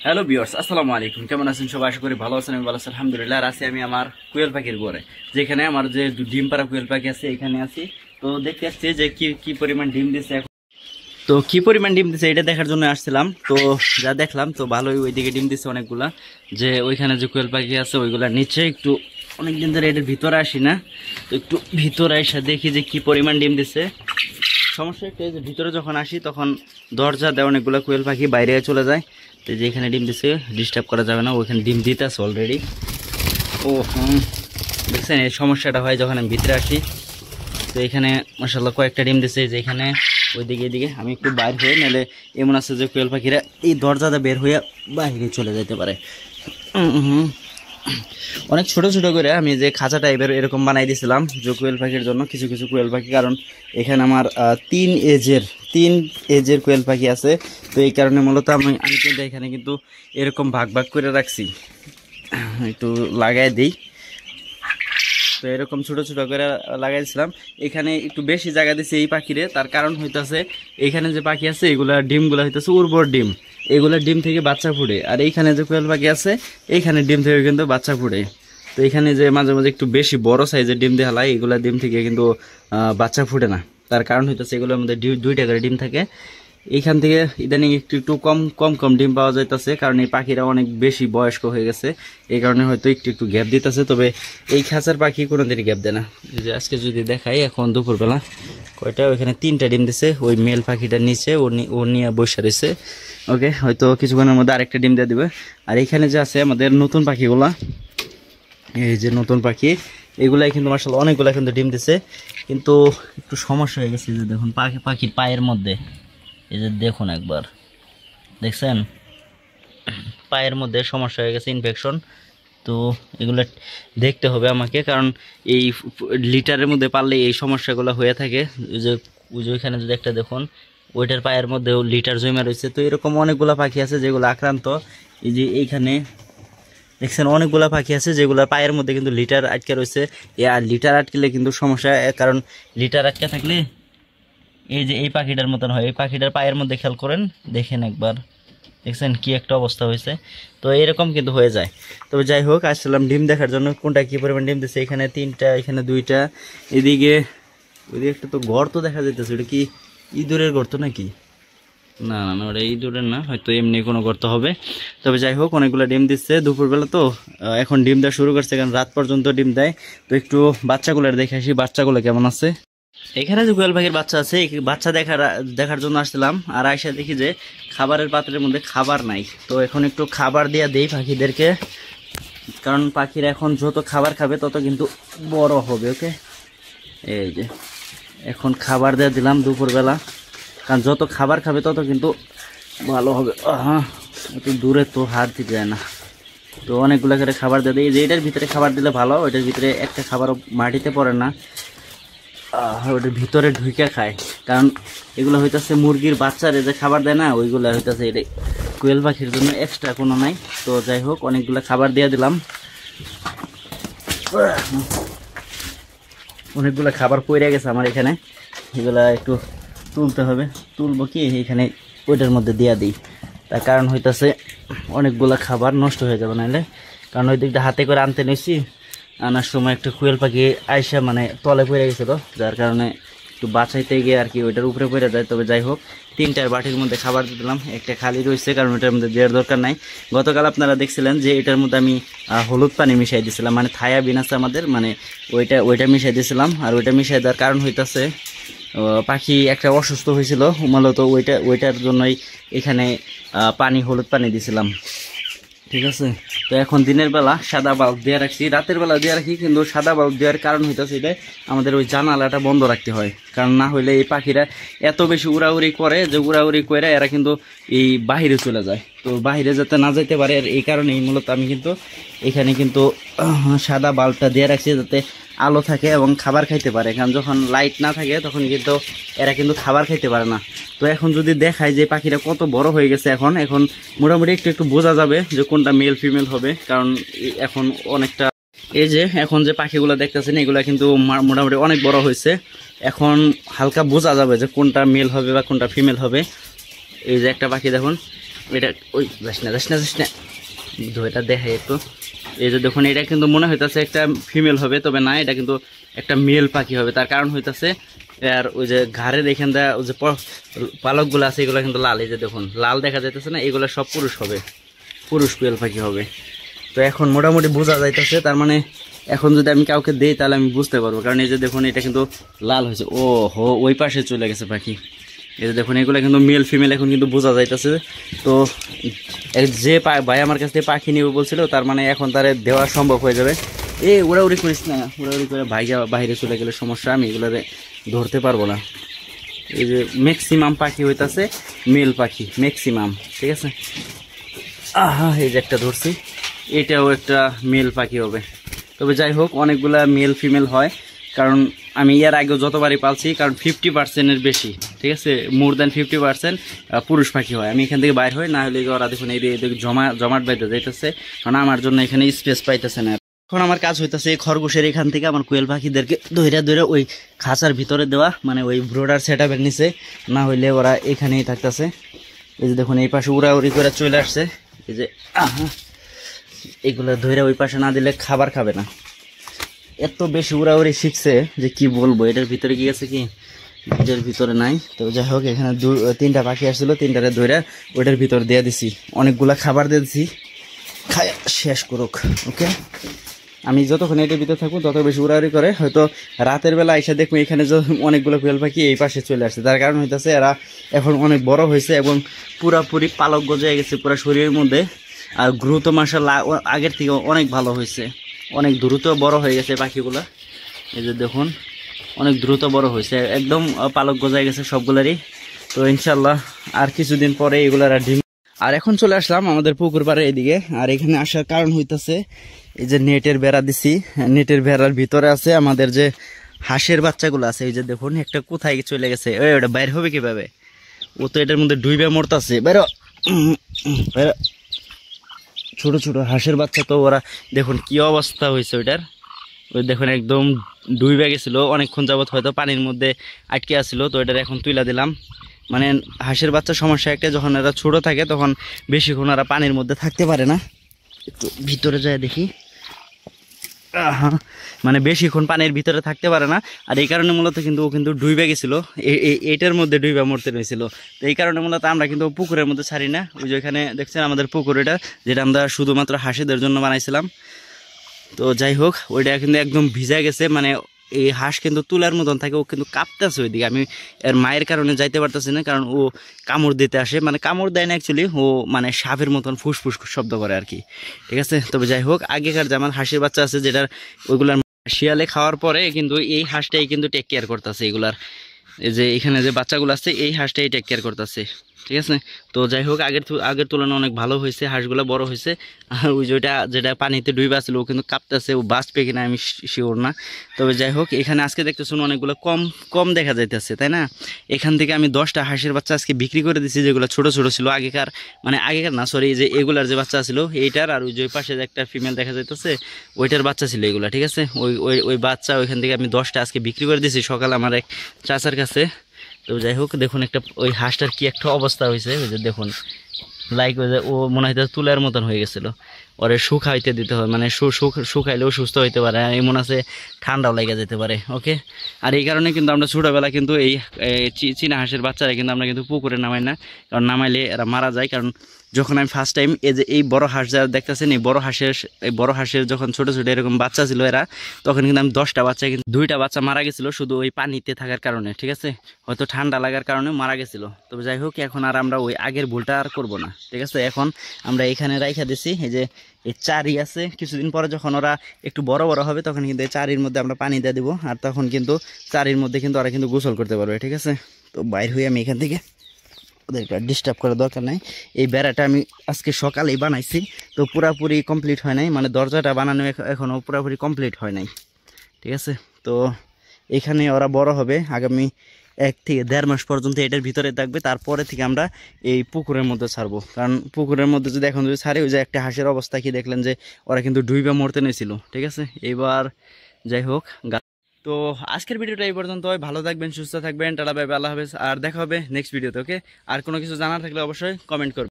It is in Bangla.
হ্যালো ভিউয়ার্স, আসসালামু আলাইকুম। কেমন আছেন সবাই? আশা করি ভালো আছেন। আমি ভালো আছি আলহামদুলিল্লাহ। আর আছি আমি আমার কোয়েল পাখির ঘরে, যেখানে আমার যে ডিম পাড়া কোয়েল পাখি আছে এখানে আছি। তো দেখতে আসছি যে কি পরিমাণ ডিম দিচ্ছে এখন। তো কি পরিমাণ ডিম দিচ্ছে এটা দেখার জন্য আসছিলাম। তো যা দেখলাম তো ভালোই, ওইদিকে ডিম দিচ্ছে অনেকগুলা। যে ওইখানে যে কোয়েল পাখি আছে ওইগুলা নিচে একটু অনেকদিন ধরে এটার ভিতরে আসি না, তো একটু ভিতরে এসে দেখি যে কি পরিমাণ ডিম দিচ্ছে। সমস্যা একটা, যে ভিতরে যখন আসি তখন দরজা দেয়, অনেকগুলো কোয়েল পাখি বাইরে চলে যায়। তো যে এখানে ডিম দিচ্ছে ডিস্টার্ব করা যাবে না, ওইখানে ডিম দিতে আছে অলরেডি। ও দেখছেন এই সমস্যাটা হয় যখন আমি ভিতরে আসি। তো এখানে মাশাআল্লাহ কয়েকটা ডিম দিচ্ছে, যে এখানে ওইদিকে এদিকে। আমি একটু বাইর হয়ে নাহলে এমন আছে যে কোয়েল পাখিরা এই দরজাটা বের হয়ে বাইরে চলে যেতে পারে। অনেক ছোট ছোট করে আমি যে খাঁচা টাইপের এরকম বানাই দিয়েছিলাম যে কোয়েল পাখির জন্য, কিছু কিছু কোয়েল পাখি, কারণ এখানে আমার তিন এজের কোয়েল পাখি আছে। তো এই কারণে মূলত আমি কিন্তু এখানে কিন্তু এরকম ভাগ ভাগ করে রাখছি। একটু লাগাই দিই, তো এরকম ছোট ছোট করে লাগাইছিলাম। এখানে একটু বেশি জায়গা দিচ্ছে এই পাখিরে, তার কারণ হইতেছে এখানে যে পাখি আছে এগুলা ডিমগুলা হইতেছে উর্বর ডিম, এগুলা ডিম থেকে বাচ্চা ফুটে। আর এইখানে যে কোয়েল পাখি আছে এইখানে ডিম থেকে কিন্তু বাচ্চা ফুটে। তো এখানে যে মাঝে মাঝে একটু বেশি বড় সাইজের ডিম দেওয়া হয়, এগুলা ডিম থেকে কিন্তু বাচ্চা ফুটে না। তার কারণ হইতেছে এগুলোর মধ্যে দুইটা করে ডিম থাকে। এইখান থেকে ইদানিং একটু একটু কম কম কম ডিম পাওয়া যাইতেছে, কারণ এই পাখিরা অনেক বেশি বয়স্ক হয়ে গেছে। এই কারণে হয়তো একটু একটু গ্যাপ দিতেছে, তবে এই খাঁচার পাখি কোনোদিনই গ্যাপ দেয় না। যে আজকে যদি দেখাই, এখন দুপুরবেলা কয়টা, ওইখানে 3টা ডিম দিছে। ওই মেল পাখিটা নিচে ও নিয়ে বসে রয়েছে। ওকে, হয়তো কিছুক্ষণের মধ্যে আরেকটা ডিম দিয়ে দিবে। আর এখানে যে আছে আমাদের নতুন পাখিগুলা, এই যে নতুন পাখি, এগুলাই কিন্তু মাশাআল্লাহ অনেকগুলা কিন্তু ডিম দিছে। কিন্তু একটু সমস্যা হয়ে গেছে, যে দেখুন পাখির পায়ের মধ্যে, এই যে দেখুন একবার, দেখছেন পায়ের মধ্যে সমস্যা হয়ে গেছে, ইনফেকশন। তো এগুলো দেখতে হবে আমাকে, কারণ এই লিটারের মধ্যে পারলে এই সমস্যাগুলো হয়ে থাকে। ওই যে ওইখানে যদি একটা দেখুন, ওইটার পায়ের মধ্যেও লিটার জমে রয়েছে। তো এরকম অনেকগুলো পাখি আছে যেগুলো আক্রান্ত। এই যে এইখানে দেখছেন অনেকগুলো পাখি আছে যেগুলো পায়ের মধ্যে কিন্তু লিটার আটকে রয়েছে। আর লিটার আটকেলে কিন্তু সমস্যা, কারণ লিটার আটকে থাকলে এই যে এই পাখিটার মতন হয়। এই পাখিটার পায়ের মধ্যে খেয়াল করেন, দেখেন একবার, দেখছেন কি একটা অবস্থা হয়েছে। তো এরকম কিন্তু হয়ে যায়। তবে যাই হোক, আসলাম ডিম দেখার জন্য কোনটা কি পরিমাণ ডিম দিচ্ছে। এখানে 3টা, এখানে 2টা, এদিকে ওইদিকে একটা তো গর্ত দেখা যাইতেছে। ওটা কি ইঁদুরের গর্ত নাকি? না না না, ওটা ইঁদুরের না, হয়তো এমনি কোনো গর্ত হবে। তবে যাই হোক, অনেকগুলো ডিম দিচ্ছে দুপুরবেলা। তো এখন ডিম দেওয়া শুরু করছে, কারণ রাত পর্যন্ত ডিম দেয়। তো একটু বাচ্চাগুলোর দেখে আসি, বাচ্চাগুলো কেমন আছে। এখানে যে কোয়েল পাখির বাচ্চা আছে, এই বাচ্চা দেখার জন্য আসছিলাম। আর আইসা দেখি যে খাবারের পাত্রের মধ্যে খাবার নাই। তো এখন একটু খাবার দিয়ে দেই পাখিদেরকে, কারণ পাখিরা এখন যত খাবার খাবে তত কিন্তু বড় হবে। ওকে, এই যে এখন খাবার দিয়ে দিলাম দুপুরবেলা, কারণ যত খাবার খাবে তত কিন্তু ভালো হবে। একটু দূরে তো হাত দিতে যায় না। তো অনেকগুলো করে খাবার দিয়ে দিই। যে এটার ভিতরে খাবার দিলে ভালো, ওইটার ভিতরে একটা খাবারও মাটিতে পড়ে না, ওটার ভিতরে ঢুকে খায়। কারণ এগুলো হইতেছে মুরগির বাচ্চারে যে খাবার দেয় না, ওইগুলো হইতেছে এটা কোয়েল পাখির জন্য এক্সট্রা কোনো নাই। তো যাই হোক, অনেকগুলো খাবার দিয়ে দিলাম। অনেকগুলো খাবার পড়ে গেছে আমার এখানে, এগুলা একটু তুলতে হবে। তুলবো কি, এখানে ওইটার মধ্যে দিয়ে দিই। তার কারণ হইতেছে অনেকগুলো খাবার নষ্ট হয়ে যাবে নাহলে। কারণ ওই দিকটা হাতে করে আনতে নিয়েছি, আনার সময় একটা কোয়েল পাখি আইসা মানে তলে পড়ে গেছিলো, যার কারণে একটু বাঁচাইতে গিয়ে আর কি ওইটার উপরে পড়ে যায়। তবে যাই হোক, 3টার বাটির মধ্যে খাবার দিলাম, একটা খালি রয়েছে, কারণ ওইটার মধ্যে দেওয়ার দরকার নাই। গতকাল আপনারা দেখছিলেন যে এটার মধ্যে আমি হলুদ পানি মিশাই দিয়েছিলাম, মানে থায়া বিন আছে আমাদের, মানে ওইটা মিশাই দিয়েছিলাম। আর ওইটা মিশাই দেওয়ার কারণ হইতেছে পাখি একটা অসুস্থ হয়েছিল, মূলত ওইটার জন্যই এখানে হলুদ পানি দিয়েছিলাম। ঠিক আছে। তো এখন দিনের বেলা সাদা বাল্ব দিয়ে রাখছি, রাতের বেলা দিয়ে রাখি, কিন্তু সাদা বাল্ব দেওয়ার কারণ হইতেছে এটা আমাদের ওই জানালাটা বন্ধ রাখতে হয়। কারণ না হইলে এই পাখিরা এত বেশি উড়াউড়ি করে, যে উড়াউড়ি করে এরা কিন্তু এই বাহিরে চলে যায়। তো বাহিরে যাতে না যেতে পারে, এই কারণেই মূলত আমি কিন্তু এখানে কিন্তু সাদা বাল্বটা দিয়ে রাখছি, যাতে আলো থাকে এবং খাবার খাইতে পারে। কারণ যখন লাইট না থাকে তখন কিন্তু এরা কিন্তু খাবার খাইতে পারে না। তো এখন যদি দেখায় যে পাখিরা কত বড় হয়ে গেছে, এখন মোটামুটি একটু একটু বোঝা যাবে যে কোনটা মেল ফিমেল হবে। কারণ এখন অনেকটা, এই যে এখন যে পাখিগুলো দেখতেছেন এগুলা কিন্তু মোটামুটি অনেক বড় হয়েছে। এখন হালকা বোঝা যাবে যে কোনটা মেল হবে বা কোনটা ফিমেল হবে। এই যে একটা পাখি দেখুন, এটা ওই যাস না যাস না যাস না, এটা দেখে একটু। এই যে দেখুন এটা কিন্তু মনে হইতেছে একটা ফিমেল হবে, তবে না, এটা কিন্তু একটা মেল পাখি হবে। তার কারণ হইতেছে আর ওই যে ঘাড়ের এখান দিয়ে ওই যে পালকগুলো আছে এগুলো কিন্তু লাল। এই যে দেখুন লাল দেখা যাইতেছে না, এগুলো সব পুরুষ হবে, পুরুষ কোয়েল পাখি হবে। তো এখন মোটামুটি বোঝা যাইতেছে, তার মানে এখন যদি আমি কাউকে দেই তাহলে আমি বুঝতে পারবো। কারণ এই যে দেখুন এটা কিন্তু লাল হয়েছে, ও হো ওই পাশে চলে গেছে পাখি। এই যে দেখুন এগুলো কিন্তু মেল ফিমেল এখন কিন্তু বোঝা যাইতেছে। তো যে ভাই আমার কাছ থেকে পাখি নিবে বলছিল, তার মানে এখন তার দেওয়া সম্ভব হয়ে যাবে। উড়াউড়ি করিস না, উড়াউড়ি করে বাইরে চলে গেলে সমস্যা, আমি এগুলো ধরতে পারবো না। এই যে ম্যাক্সিমাম পাখি হইতাছে মেল পাখি, ম্যাক্সিমাম, ঠিক আছে। আহা এই যে একটা ধরছি, এটাও একটা মেল পাখি হবে। তবে যাই হোক অনেকগুলা মেল ফিমেল হয়, কারণ আমি এর আগেও যতবারই পালছি, কারণ 50%-এর বেশি, ঠিক আছে, মোর দ্যান 50% পুরুষ পাখি হয়। আমি এখান থেকে বাইর হই, না হলে ওরা দেখুন এই জমাট বাইতে যাইতেছে, কারণ আমার জন্য এখানে স্পেস পাইতেছে না। এখন আমার কাজ হইতেছে এই খরগোশের এখান থেকে আমার কোয়েল পাখিদেরকে ধরে ওই খাঁচার ভিতরে দেওয়া, মানে ওই ব্রোডার সেটআপের নিচে, না হইলে ওরা এখানেই থাকতেছে। এই যে দেখুন এই পাশে উড়াউড়ি করে চলে আসছে। এই যে এগুলো ধরে ওই পাশে না দিলে খাবার খাবে না, এত বেশি উড়াউড়ি শিখছে যে কি বলবো। এটার ভিতরে কি আছে কি, এটার ভিতরে নাই। তো যাই হোক এখানে 3টা পাখি আসছিল, 3টারে ধরে ওইটার ভিতর দিয়ে দিছি, অনেকগুলা খাবার দিয়ে দিছি, খায় শেষ করুক। ওকে, আমি যতক্ষণ এটার ভিতরে থাকবো তত বেশি উড়াউড়ি করে, হয়তো রাতের বেলা এসে দেখবো এখানে অনেকগুলো কোয়েল পাখি এই পাশে চলে আসছে। তার কারণ হইতেছে এরা এখন অনেক বড় হয়েছে এবং পুরাপুরি পালক গজায় গেছে পুরো শরীরের মধ্যে। আর গ্রোথ মাশাআল্লাহ আগের থেকে অনেক ভালো হয়েছে, অনেক দ্রুত বড় হয়ে গেছে পাখিগুলা। এই যে দেখুন অনেক দ্রুত বড় হয়েছে, একদম পালক গজায় গেছে সবগুলারই। তো ইনশাল্লাহ আর কিছুদিন পরে এগুলার ডিম। আর এখন চলে আসলাম আমাদের পুকুর পাড়ের এদিকে। আর এখানে আসার কারণ হইতেছে এই যে নেটের বেড়া দিছি, নেটের বেড়ার ভিতরে আছে আমাদের যে হাঁসের বাচ্চাগুলো আছে। এই যে দেখুন একটা কোথায় চলে গেছে, ওটা বাইর হবে কিভাবে, ও তো এটার মধ্যে ডুইবে মরতাছে। বেরো বেরো, ছোট ছোট হাঁসের বাচ্চা। তো ওরা দেখুন কি অবস্থা হয়েছে ওইটার, ওই দেখুন একদম ডুইবে গেছিল, অনেকক্ষণ যাবত হয়তো পানির মধ্যে আটকে আসছিল। তো এটার এখন তুইলা দিলাম। মানে হাঁসের বাচ্চার সমস্যা একটা, যখন এরা ছোট থাকে তখন বেশিক্ষণ এরা পানির মধ্যে থাকতে পারে না। একটু ভিতরে যায় দেখি, মানে বেশিক্ষণ পানির ভিতরে থাকতে পারে না। আর এই কারণে মূলত কিন্তু ও কিন্তু ডুইবে গেছিলো, এটার মধ্যে ডুইবা মরতে রয়েছিল। তো এই কারণে মূলত আমরা কিন্তু পুকুরের মধ্যে ছাড়ি না। ওই যে এখানে দেখছেন আমাদের পুকুর, এটা যেটা আমরা শুধুমাত্র হাঁসেদের জন্য বানাইছিলাম। তো যাই হোক ওইটা কিন্তু একদম ভিজা গেছে, মানে এই হাঁস কিন্তু তুলার মতন থাকে, ও কিন্তু কাঁপতেছে ওইদিকে। আমি এর মায়ের কারণে যাইতে পারতেছি না, কারণ ও কামড় দিতে আসে, মানে কামড় দেয় না অ্যাকচুয়ালি, ও মানে সাপের মতন ফুসফুস শব্দ করে আর কি, ঠিক আছে। তবে যাই হোক আগেকার যেমন হাঁসের বাচ্চা আছে যেটার ওইগুলার শিয়ালে খাওয়ার পরে কিন্তু এই হাঁসটাই কিন্তু টেক কেয়ার করতেছে এগুলার। এই যে এখানে যে বাচ্চাগুলো আছে এই হাঁসটাই টেক কেয়ার করতেছে, ঠিক আছে। তো যাই হোক আগের তুলনায় অনেক ভালো হয়েছে, হাঁসগুলো বড় হয়েছে। আর ওই যেটা পানিতে ডুবে আসছিল ও কিন্তু কাঁপতেছে, ও বাঁচবে কিনা আমি শিওর না। তবে যাই হোক এখানে আজকে দেখতেছেন অনেকগুলো কম দেখা যাইতেছে, তাই না। এখান থেকে আমি 10টা হাঁসের বাচ্চা আজকে বিক্রি করে দিচ্ছি, যেগুলো ছোট ছোট ছিল আগেকার, মানে আগেকার না সরি, যে এগুলার যে বাচ্চা ছিল এইটার, আর ওই যে পাশে যে একটা ফিমেল দেখা যাইতেছে ওইটার বাচ্চা ছিল এগুলা, ঠিক আছে। ওই বাচ্চা ওইখান থেকে আমি 10টা আজকে বিক্রি করে দিয়েছি সকাল আমার এক চাচার কাছে। তো যাই হোক দেখুন একটা ওই হাঁসটার কি একটা অবস্থা হয়েছে, ওই যে দেখুন লাইক ওই যে ও মনে হয় তুলার মতন হয়ে গেছিলো, ওরে শুকাইতে দিতে হয়, মানে শুকাইলেও সুস্থ হইতে পারে, এমন আছে ঠান্ডাও লেগে যেতে পারে। ওকে, আর এই কারণে কিন্তু আমরা ছোটোবেলা কিন্তু এই চীনা হাঁসের বাচ্চারা কিন্তু আমরা কিন্তু পুকুরে নামাই না, কারণ নামাইলে এরা মারা যায়। কারণ যখন আমি ফার্স্ট টাইম এই বড় হাঁস যারা দেখতেছেন এই বড় হাঁসের যখন ছোট ছোট এরকম বাচ্চা ছিল এরা, তখন কিন্তু আমি 10টা বাচ্চা, কিন্তু 2টা বাচ্চা মারা গেছিলো শুধু ওই পানিতে থাকার কারণে, ঠিক আছে, হয়তো ঠান্ডা লাগার কারণে মারা গেছিলো। তবে যাই হোক এখন আর আমরা ওই আগের ভুলটা আর করবো না, ঠিক আছে। এখন আমরা এখানে রাইখা দিছি, এই যে এই চারি আছে, কিছুদিন পরে যখন ওরা একটু বড় বড় হবে তখন কিন্তু এই চারির মধ্যে আমরা পানি দিয়ে দেবো, আর তখন কিন্তু চারির মধ্যে কিন্তু ওরা কিন্তু গোসল করতে পারবে, ঠিক আছে। তো বাইর হই আমি এখান থেকে, ওদেরকে ডিস্টার্ব করার দরকার নাই। এই বেড়াটা আমি আজকে সকালেই বানাইছি, তো পুরাপুরি কমপ্লিট হয় নাই, মানে দরজাটা বানানো এখনও পুরাপুরি কমপ্লিট হয় নাই, ঠিক আছে। তো এখানে ওরা বড় হবে আগামী 1 থেকে 1.5 মাস পর্যন্ত এটার ভিতরে থাকবে, তারপরে থেকে আমরা এই পুকুরের মধ্যে ছাড়বো। কারণ পুকুরের মধ্যে যদি এখন যদি ছাড়ি, ওই যে একটা হাঁসের অবস্থা কি দেখলেন যে ওরা কিন্তু ডুইবা মরতে নিয়েছিল, ঠিক আছে। এবার যাই হোক তো আজকের ভিডিওটা এই পর্যন্ত, ভালো থাকবেন, সুস্থ থাকবেন, টাটা বাই বাই, আল্লাহ হাফেজ। আর দেখা হবে নেক্সট ভিডিওতে, ওকে। আর কোনো কিছু জানার থাকলে অবশ্যই কমেন্ট করবেন।